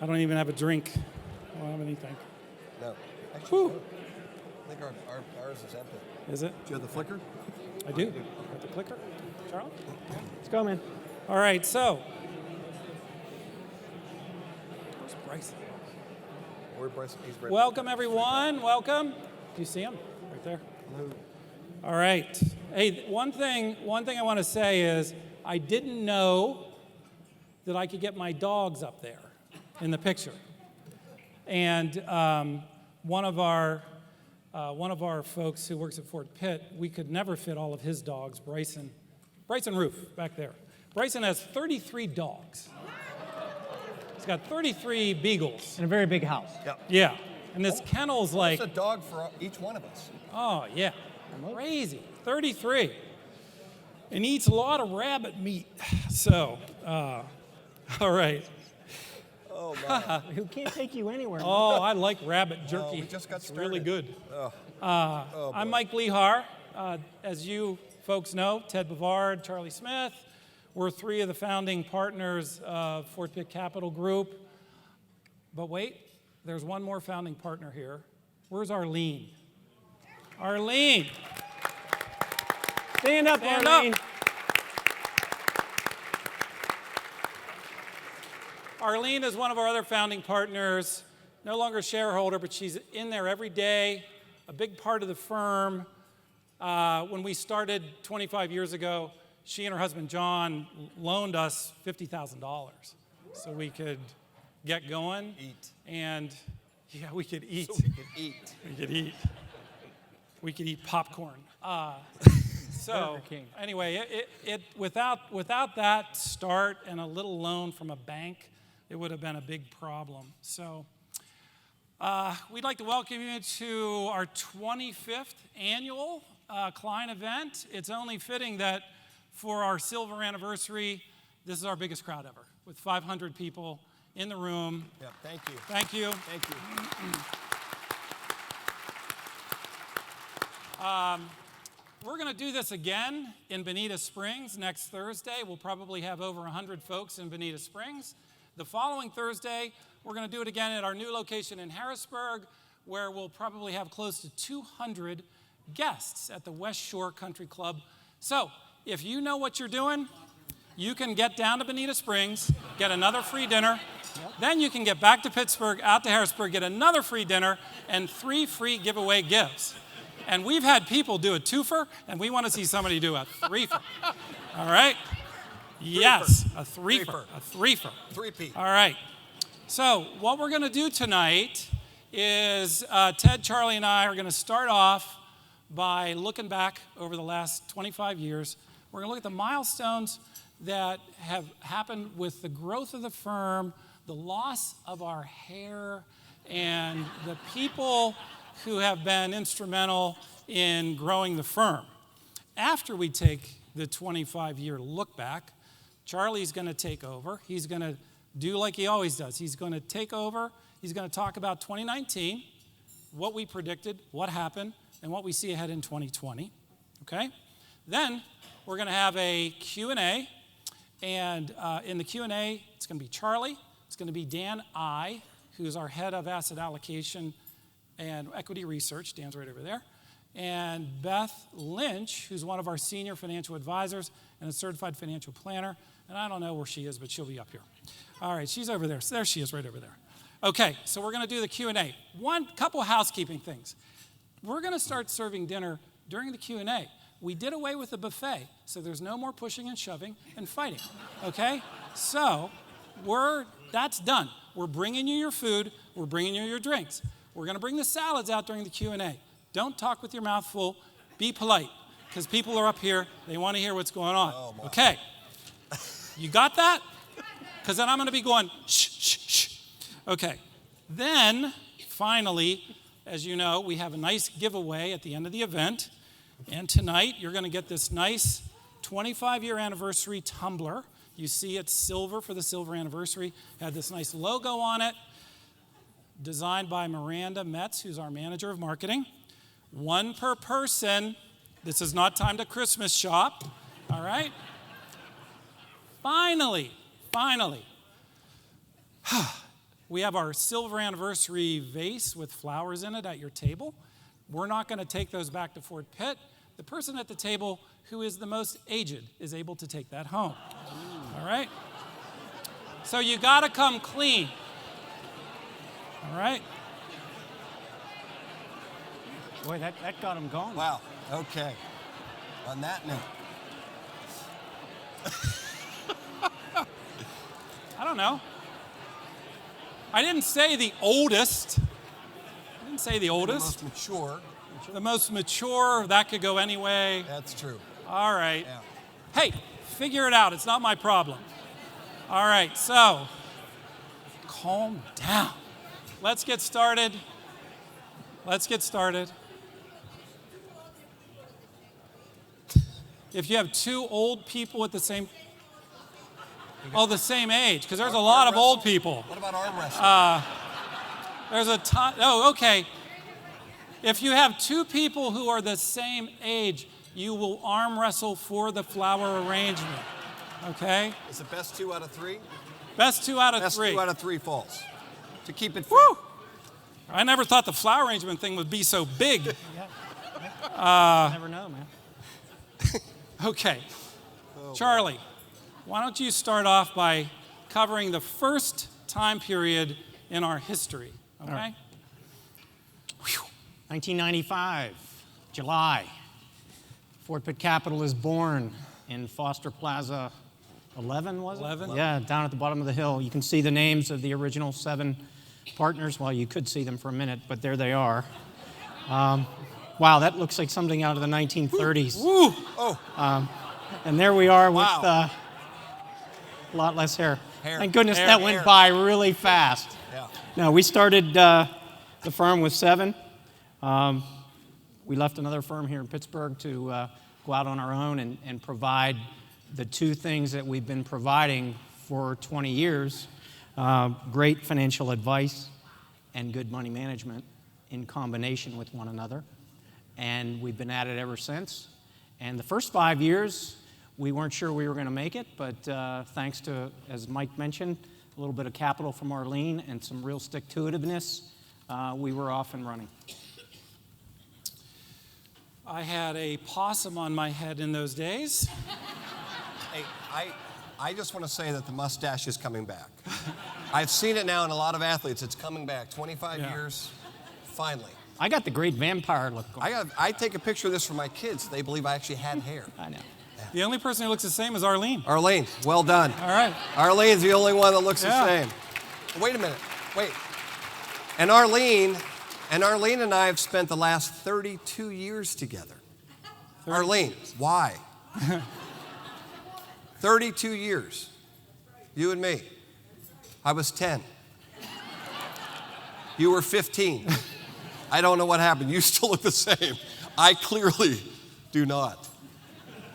I don't even have a drink. I don't have anything. No. Actually, Whew. no. I think ours is empty. Is it? Do you have the flicker? I do. Got the clicker? Charlie? Let's go, man. All right, so. Where's Bryson? Where Bryson? He's right Welcome, everyone. Welcome. Do you see him? Right there. Hello. All right. Hey, one thing I want to say is I didn't know that I could get my dogs up there in the picture. And one of our folks who works at Fort Pitt, we could never fit all of his dogs. Bryson Roof back there. Bryson has 33 dogs. He's got 33 beagles. In a very big house. Yep. Yeah. And this kennel's like, It's a dog for each one of us. oh yeah, crazy. 33. And eats a lot of rabbit meat. So, all right. Oh, my. Who can't take you anywhere? Oh, I like rabbit jerky. we just got It's really started. good. Oh, I'm boy. Mike Lehar. As you folks know, Ted Bavard, Charlie Smith. We're three of the founding partners of Fort Pitt Capital Group. But wait, there's one more founding partner here. Where's Arlene? Arlene. Stand up, Stand Arlene. up. Arlene is one of our other founding partners, no longer a shareholder, but she's in there every day, a big part of the firm. When we started 25 years ago, she and her husband John loaned us $50,000 so we could get going. Eat. And yeah, we could eat. So we can eat. We could eat. We could eat popcorn. So Burger King. anyway, without that start and a little loan from a bank, it would have been a big problem. So we'd like to welcome you to our 25th annual client event. It's only fitting that for our silver anniversary, this is our biggest crowd ever, with 500 people in the room. Yeah, thank you. Thank you. Thank you. We're going to do this again in Bonita Springs next Thursday. We'll probably have over 100 folks in Bonita Springs. The following Thursday, we're going to do it again at our new location in Harrisburg, where we'll probably have close to 200 guests at the West Shore Country Club. So if you know what you're doing, you can get down to Bonita Springs, get another free dinner. Then you can get back to Pittsburgh, out to Harrisburg, get another free dinner, and 3 free giveaway gifts. And we've had people do a twofer, and we want to see somebody do a threefer. All right? Yes, a threefer. A threefer. 3P. All right. So what we're going to do tonight is Ted, Charlie, and I are going to start off by looking back over the last 25 years. We're going to look at the milestones that have happened with the growth of the firm, the loss of our hair, and the people who have been instrumental in growing the firm. After we take the 25-year look back, Charlie's going to take over. He's going to do like he always does. He's going to take over. He's going to talk about 2019, what we predicted, what happened, and what we see ahead in 2020. Okay? Then we're going to have a Q&A. And in the Q&A, it's going to be Charlie. It's going to be Dan I, who's our head of asset allocation and equity research. Dan's right over there. And Beth Lynch, who's one of our senior financial advisors and a certified financial planner. And I don't know where she is, but she'll be up here. All right, she's over there. So there she is, right over there. Okay, so we're going to do the Q&A. Couple housekeeping things. We're going to start serving dinner during the Q&A. We did away with the buffet, so there's no more pushing and shoving and fighting, okay? So that's done. We're bringing you your food. We're bringing you your drinks. We're going to bring the salads out during the Q&A. Don't talk with your mouth full. Be polite, because people are up here. They want to hear what's going on. Oh, my. Okay. You got that? Because then I'm going to be going, shh, shh, shh. Okay. Then, finally, as you know, we have a nice giveaway at the end of the event. And tonight, you're going to get this nice 25-year anniversary tumbler. You see it's silver for the silver anniversary. It had this nice logo on it, designed by Miranda Metz, who's our manager of marketing. 1 per person. This is not time to Christmas shop. All right? Finally, We have our silver anniversary vase with flowers in it at your table. We're not going to take those back to Fort Pitt. The person at the table who is the most aged is able to take that home. All right? So you got to come clean. All right? Boy, that got him going. Wow. Okay. On that note. I don't know. I didn't say the oldest. I didn't say the The oldest. most mature. The most mature, that could go any way. That's true. All right. Yeah. Hey, figure it out. It's not my problem. All right, so calm down. Let's get started. Let's get started. If you have two old people at the same age, because there's a lot of old people. What about arm wrestling? There's a ton. Oh, okay. If you have two people who are the same age, you will arm wrestle for the flower arrangement. Okay? Is it best 2 out of 3? Best 2 out of Best 3. 2 out of 3 falls. To keep it fair. Woo! I never thought the flower arrangement thing would be so big. Never know, man. Okay. Charlie, why don't you start off by covering the first time period in our history, okay? right. 1995, July. Fort Pitt Capital is born in Foster Plaza 11, was it? 11. Yeah, down at the bottom of the hill. You can see the names of the original 7 partners. Well, you could see them for a minute, but there they are. Wow, that looks like something out of the 1930s. Woo! Oh, And there we are with Wow. a lot less hair. Hair. Thank goodness Hair, that went hair. by really fast. yeah. No, we started the firm with 7. We left another firm here in Pittsburgh to go out on our own and provide the 2 things that we've been providing for 20 years, great financial advice and good money management in combination with one another. And we've been at it ever since. And the first 5 years, we weren't sure we were going to make it, but thanks to, as Mike mentioned, a little bit of capital from Arlene and some real stick-to-itiveness, we were off and running. I had a possum on my head in those days. Hey, I just want to say that the mustache is coming back. I've seen it now in a lot of athletes. It's coming back. 25 Yeah. years, finally. I got the great vampire look going. I take a picture of this for my kids. They believe I actually had hair. I know. The only person who looks the same is Arlene. Arlene, well done. All right. Arlene's the only one that looks Yeah. the same. Wait a minute. Wait. And Arlene and I have spent the last 32 years together. Arlene, why? 32 years. You and me. I was 10. You were 15. I don't know what happened. You still look the same. I clearly do not.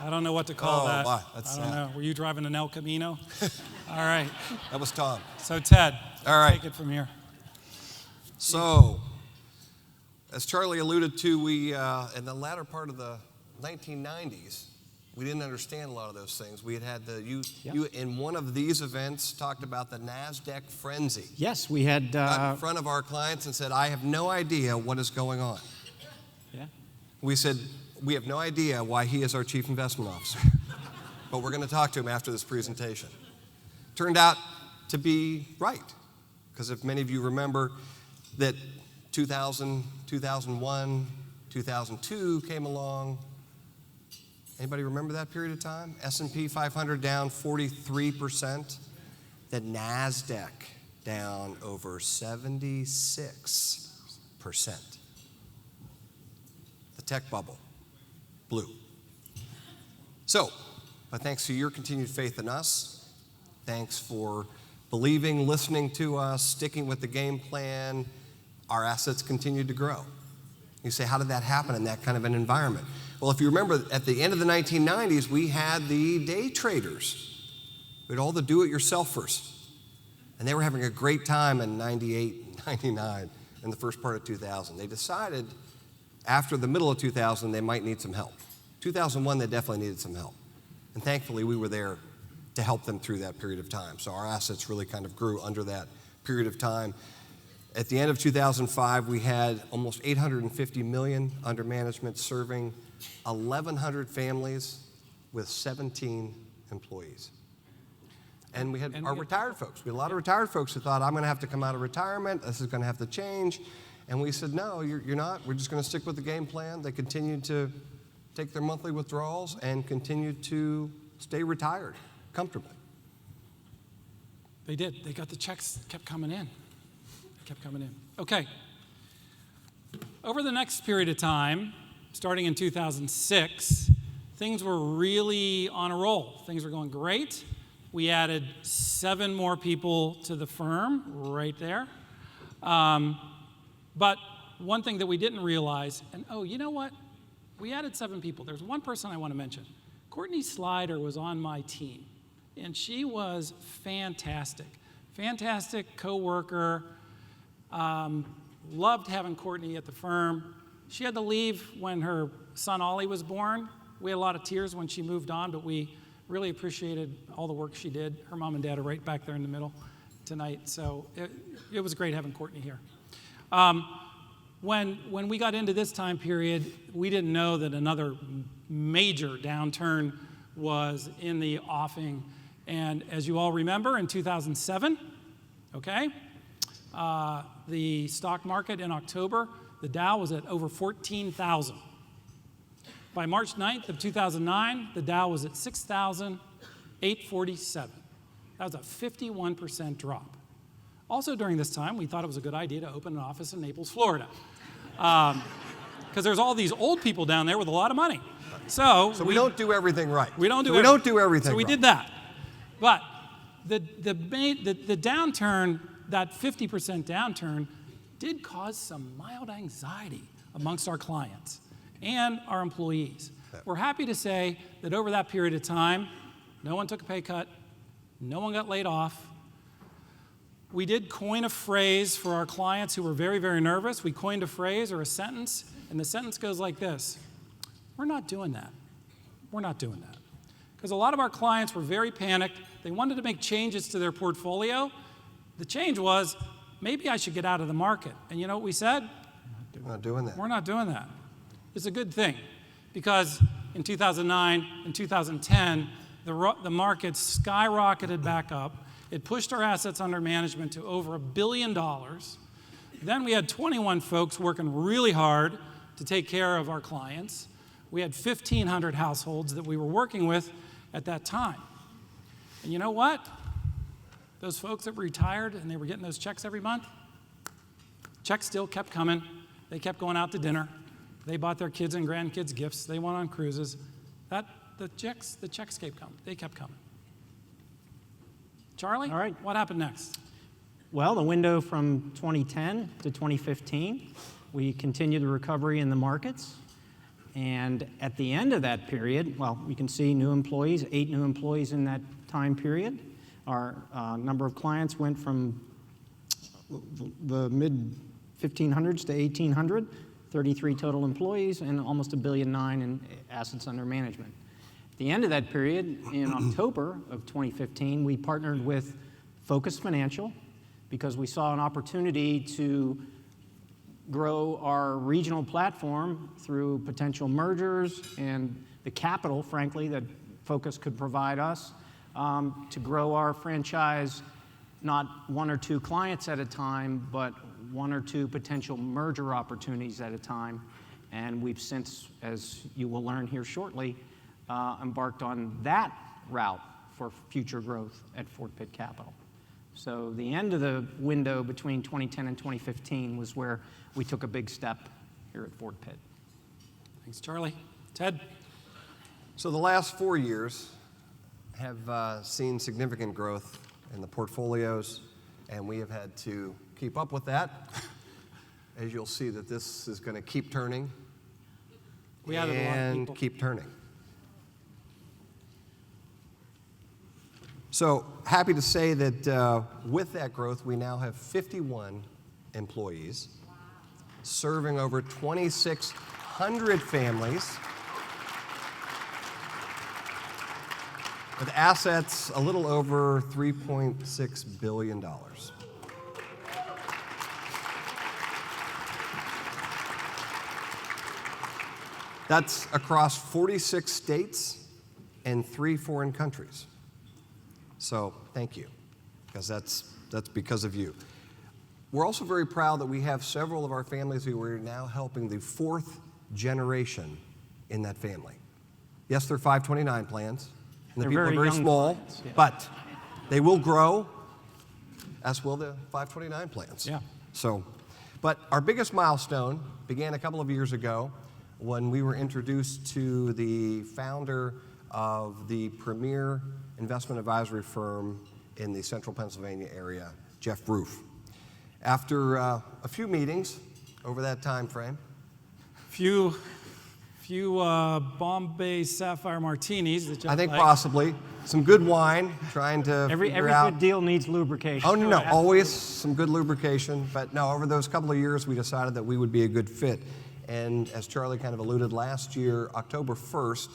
I don't know what to call Oh, that. my, that's I don't sad. know. Were you driving an El Camino? All right. That was Tom. So, Ted, All right. take it from here. So, as Charlie alluded to, we in the latter part of the 1990s, we didn't understand a lot of those things. We had you in one of these events talked about the NASDAQ frenzy. Yes, we had. Got in front of our clients and said, "I have no idea what is going on." Yeah. We said, "We have no idea why he is our chief investment officer, but we're going to talk to him after this presentation." Turned out to be right, because if many of you remember that 2000, 2001, 2002 came along. Anybody remember that period of time? S&P 500 down 43%. The NASDAQ down over 76%. The tech bubble blew. So, but thanks to your continued faith in us, thanks for believing, listening to us, sticking with the game plan, our assets continued to grow. You say, how did that happen in that kind of an environment? Well, if you remember, at the end of the 1990s, we had the day traders. We had all the do-it-yourselfers. And they were having a great time in 98, 99, and the first part of 2000. They decided after the middle of 2000 they might need some help. 2001, they definitely needed some help. And thankfully, we were there to help them through that period of time. So our assets really kind of grew under that period of time. At the end of 2005, we had almost $850 million under management, serving 1,100 families with 17 employees. And we had our retired folks. We had a lot of retired folks who thought, I'm going to have to come out of retirement. This is going to have to change. And we said, no, you're not. We're just going to stick with the game plan. They continued to take their monthly withdrawals and continue to stay retired comfortably. They did. They got the checks, kept coming in. Kept coming in. Okay. Over the next period of time, starting in 2006, things were really on a roll. Things were going great. We added 7 more people to the firm right there. But one thing that we didn't realize, and oh, you know what? We added 7 people. There's one person I want to mention. Courtney Slider was on my team, and she was fantastic. Fantastic coworker. Loved having Courtney at the firm. She had to leave when her son Ollie was born. We had a lot of tears when she moved on, but we really appreciated all the work she did. Her mom and dad are right back there in the middle tonight, so it was great having Courtney here. When we got into this time period, we didn't know that another major downturn was in the offing. And as you all remember, in 2007, okay, the stock market in October, the Dow was at over 14,000. By March 9th of 2009, the Dow was at 6,847. That was a 51% drop. Also during this time, we thought it was a good idea to open an office in Naples, Florida. Because there's all these old people down there with a lot of money. So we don't do everything right. We don't do everything So we right. did that. But the downturn, that 50% downturn, did cause some mild anxiety amongst our clients and our employees. We're happy to say that over that period of time, no one took a pay cut, no one got laid off. We did coin a phrase for our clients who were very, very nervous. We coined a phrase or a sentence, and the sentence goes like this: we're not doing that. We're not doing that. Because a lot of our clients were very panicked. They wanted to make changes to their portfolio. The change was, maybe I should get out of the market. And you know what we said? We're not doing that. We're not doing that. It's a good thing, because in 2009 and 2010, the market skyrocketed back up. It pushed our assets under management to over $1 billion. Then we had 21 folks working really hard to take care of our clients. We had 1,500 households that we were working with at that time. And you know what? Those folks that were retired and they were getting those checks every month, checks still kept coming. They kept going out to dinner. They bought their kids and grandkids gifts. They went on cruises. The checks kept coming. They kept coming. Charlie? All right. What happened next? Well, the window from 2010 to 2015, we continued the recovery in the markets. And at the end of that period, well, we can see new employees, 8 new employees in that time period. Our number of clients went from the mid-1500s to 1,800, 33 total employees, and almost $1.9 billion in assets under management. At the end of that period, in October of 2015, we partnered with Focus Financial because we saw an opportunity to grow our regional platform through potential mergers and the capital, frankly, that Focus could provide us to grow our franchise, not 1 or 2 clients at a time, but 1 or 2 potential merger opportunities at a time. And we've since, as you will learn here shortly, embarked on that route for future growth at Fort Pitt Capital. So the end of the window between 2010 and 2015 was where we took a big step here at Fort Pitt. Thanks, Charlie. Ted? So the last 4 years have seen significant growth in the portfolios, and we have had to keep up with that. As you'll see that this is going to keep turning We added a lot of and people. keep turning. So happy to say that with that growth, we now have 51 employees serving over 2,600 families with assets a little over $3.6 billion. That's across 46 states and 3 foreign countries. So thank you, because that's because of you. We're also very proud that we have several of our families who are now helping the 4th generation in that family. Yes, they're 529 plans, and the They're people are very very young small, plans, yeah. but they will grow, as will the 529 plans. Yeah. So, but our biggest milestone began a couple of years ago when we were introduced to the founder of the premier investment advisory firm in the central Pennsylvania area, Jeff Roof. After a few meetings over that time frame, Few Bombay Sapphire Martinis that Jeff I think likes. possibly some good wine, trying to Every figure out. good deal needs lubrication. Oh, no, Absolutely. always some good lubrication. But no, over those couple of years, we decided that we would be a good fit. And as Charlie kind of alluded, last year, October 1st,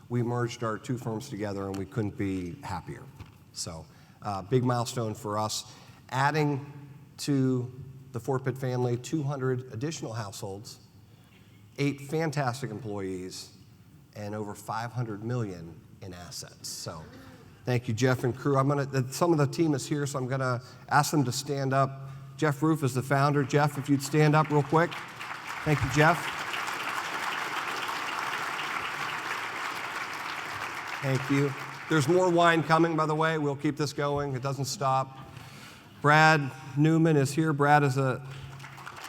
we merged our 2 firms together, and we couldn't be happier. So, big milestone for us. Adding to the Fort Pitt family 200 additional households, 8 fantastic employees, and over $500 million in assets. So, thank you, Jeff and crew. Some of the team is here, so I'm gonna ask them to stand up. Jeff Roof is the founder. Jeff, if you'd stand up real quick. Thank you, Jeff. Thank you. There's more wine coming, by the way. We'll keep this going. It doesn't stop. Brad Newman is here. Brad is a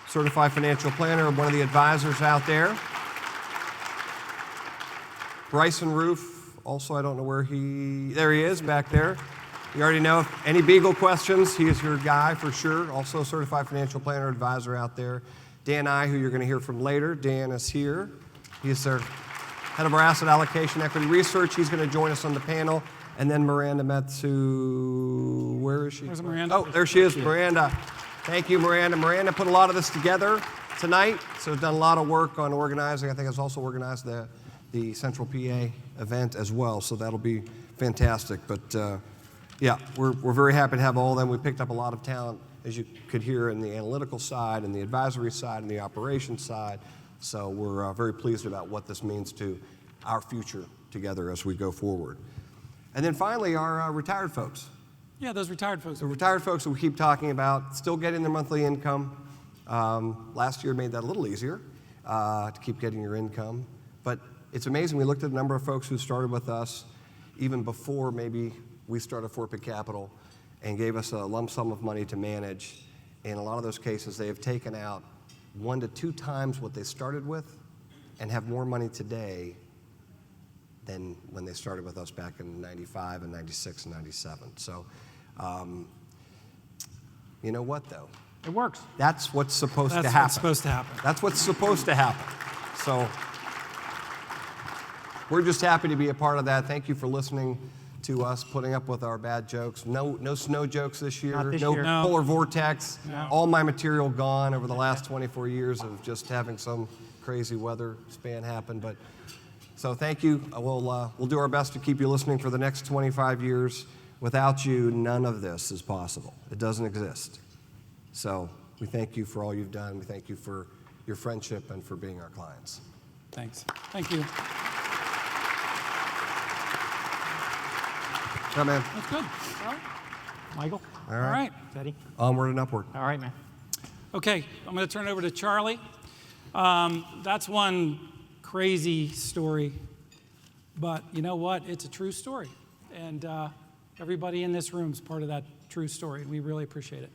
certified financial planner, one of the advisors out there. Bryson Roof, also, I don't know where there he is back there. You already know, if any Beagle questions, he is your guy for sure. Also a certified financial planner advisor out there. Dan I, who you're going to hear from later. Dan is here. He's their head of our asset allocation equity research. He's going to join us on the panel. And then Miranda Metsu, where is she? Where's Miranda? Oh, there she is, Miranda. Thank you, Miranda. Miranda put a lot of this together tonight, so has done a lot of work on organizing. I think has also organized the Central PA event as well, so that'll be fantastic. But yeah, we're very happy to have all of them. We picked up a lot of talent, as you could hear, in the analytical side, and the advisory side, and the operations side. So we're very pleased about what this means to our future together as we go forward. And then finally, our retired folks. Yeah, those retired folks. The retired folks that we keep talking about, still getting their monthly income. Last year made that a little easier to keep getting your income. But it's amazing. We looked at the number of folks who started with us even before maybe we started Fort Pitt Capital and gave us a lump sum of money to manage. In a lot of those cases, they have taken out 1 to 2 times what they started with and have more money today than when they started with us back in 95 and 96 and 97. So, you know what, though? It works. That's what's supposed to That's happen. what's supposed to happen. That's what's supposed to happen. So, we're just happy to be a part of that. Thank you for listening to us, putting up with our bad jokes. No snow jokes this year. Not this No year. No. polar vortex. No. All my material gone over the last 24 years of just having some crazy weather span happen. But so thank you. We'll do our best to keep you listening for the next 25 years. Without you, none of this is possible. It doesn't exist. So we thank you for all you've done. We thank you for your friendship and for being our clients. Thanks. Thank you. Yeah, man. That's good. All right. Michael? All All right. Teddy? Onward and upward. All right, man. Okay, I'm going to turn it over to Charlie. That's one crazy story, but you know what? It's a true story, and everybody in this room is part of that true story, and we really appreciate it.